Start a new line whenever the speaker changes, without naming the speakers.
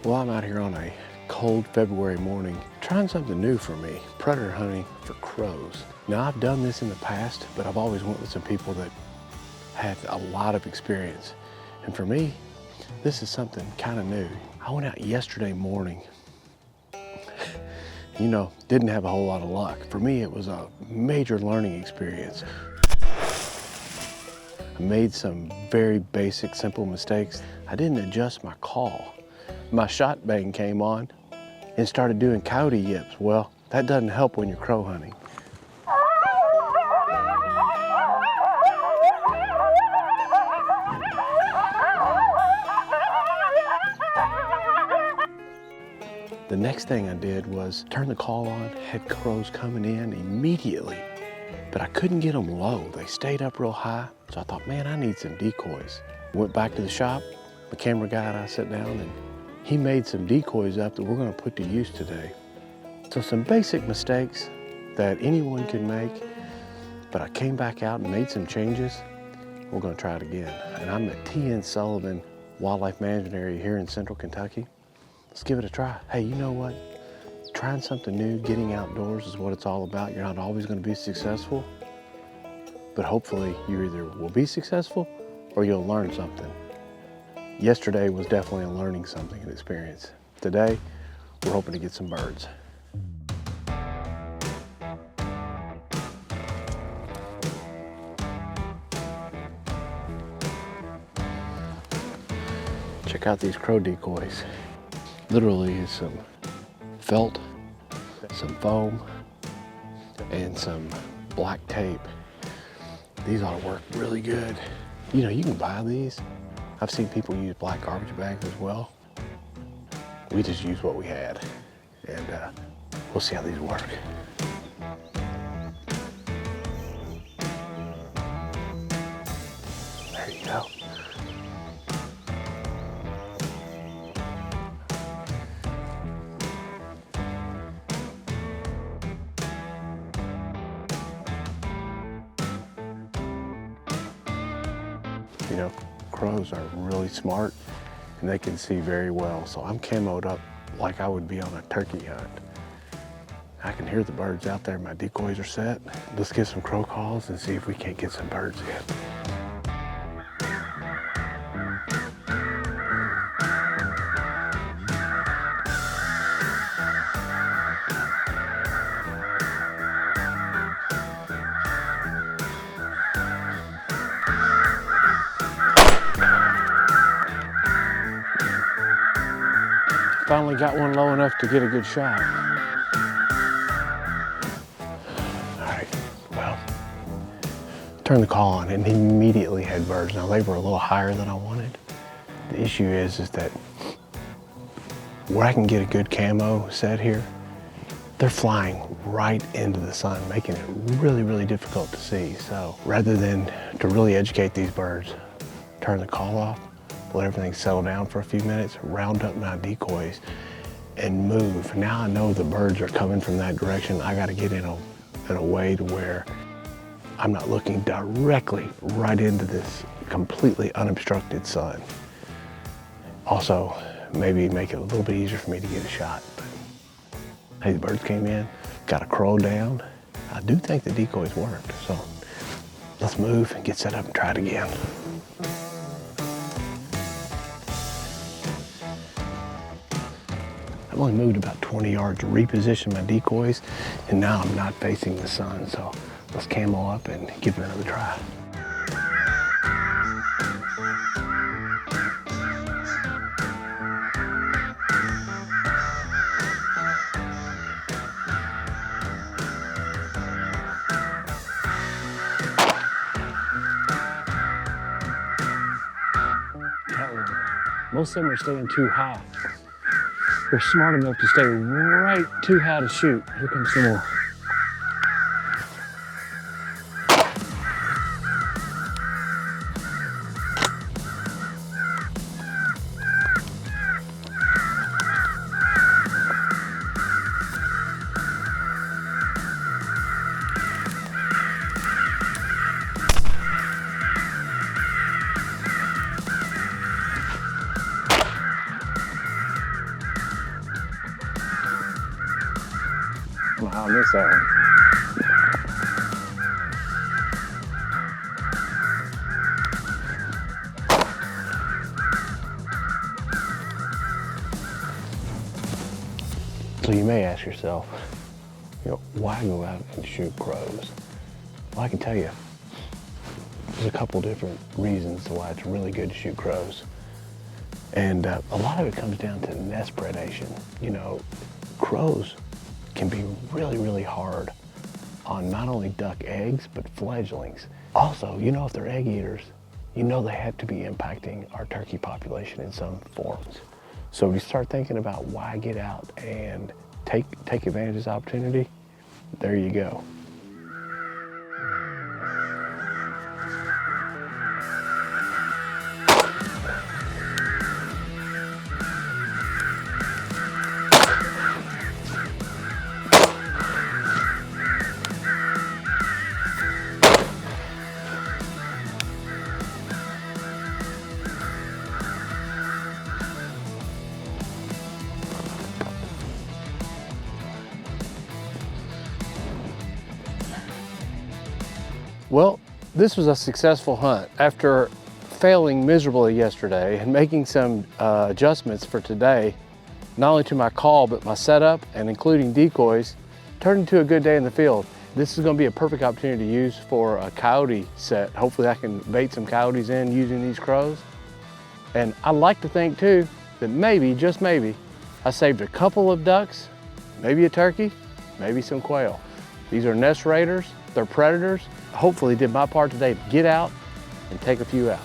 Well, I'm out here on a cold February morning trying something new for me, predator hunting for crows. Now, I've done this in the past, but I've always went with some people that had a lot of experience. And for me, this is something kind of new. I went out yesterday morning, didn't have a whole lot of luck. For me, it was a major learning experience. I made some very basic, simple mistakes. I didn't adjust my call. My shot bang came on and started doing coyote yips. Well, that doesn't help when you're crow hunting. The next thing I did was turn the call on, had crows coming in immediately, but I couldn't get them low. They stayed up real high, so I thought, man, I need some decoys. Went back to the shop, the camera guy and I sat down and he made some decoys up that we're gonna put to use today. So some basic mistakes that anyone can make, but I came back out and made some changes. We're gonna try it again. And I'm at T.N. Sullivan Wildlife Management Area here in Central Kentucky. Let's give it a try. Hey, you know what? Trying something new, getting outdoors is what it's all about. You're not always gonna be successful, but hopefully you either will be successful or you'll learn something. Yesterday was definitely a learning something and experience. Today, we're hoping to get some birds. Check out these crow decoys. Literally is some felt, some foam, and some black tape. These ought to work really good. You can buy these. I've seen people use black garbage bags as well. We just used what we had, and we'll see how these work. There you go. Crows are really smart and they can see very well. So I'm camoed up like I would be on a turkey hunt. I can hear the birds out there. My decoys are set. Let's get some crow calls and see if we can't get some birds in. Finally got one low enough to get a good shot. All right, well, turned the call on and immediately had birds. Now they were a little higher than I wanted. The issue is that where I can get a good camo set here, they're flying right into the sun, making it really, really difficult to see. So rather than to really educate these birds, turn the call off, let everything settle down for a few minutes, round up my decoys and move. Now I know the birds are coming from that direction. I gotta get in a way to where I'm not looking directly right into this completely unobstructed sun. Also, maybe make it a little bit easier for me to get a shot. But, hey, the birds came in, got a crow down. I do think the decoys worked, so let's move and get set up and try it again. I've only moved about 20 yards to reposition my decoys, and now I'm not facing the sun, so let's camo up and give it another try. Most of them are staying too high. They're smart enough to stay right too high to shoot. Here comes some more. don't know how I missed that one. So you may ask yourself, why go out and shoot crows? Well, I can tell you, there's a couple different reasons why it's really good to shoot crows. And a lot of it comes down to nest predation. Crows can be really, really hard on not only duck eggs, but fledglings. Also, if they're egg eaters, they have to be impacting our turkey population in some forms. So if you start thinking about why get out and take advantage of this opportunity, there you go. Well, this was a successful hunt. After failing miserably yesterday and making some adjustments for today, not only to my call, but my setup and including decoys, turned into a good day in the field. This is gonna be a perfect opportunity to use for a coyote set. Hopefully I can bait some coyotes in using these crows. And I like to think too, that maybe, just maybe, I saved a couple of ducks, maybe a turkey, maybe some quail. These are nest raiders, they're predators. Hopefully did my part today to get out and take a few out.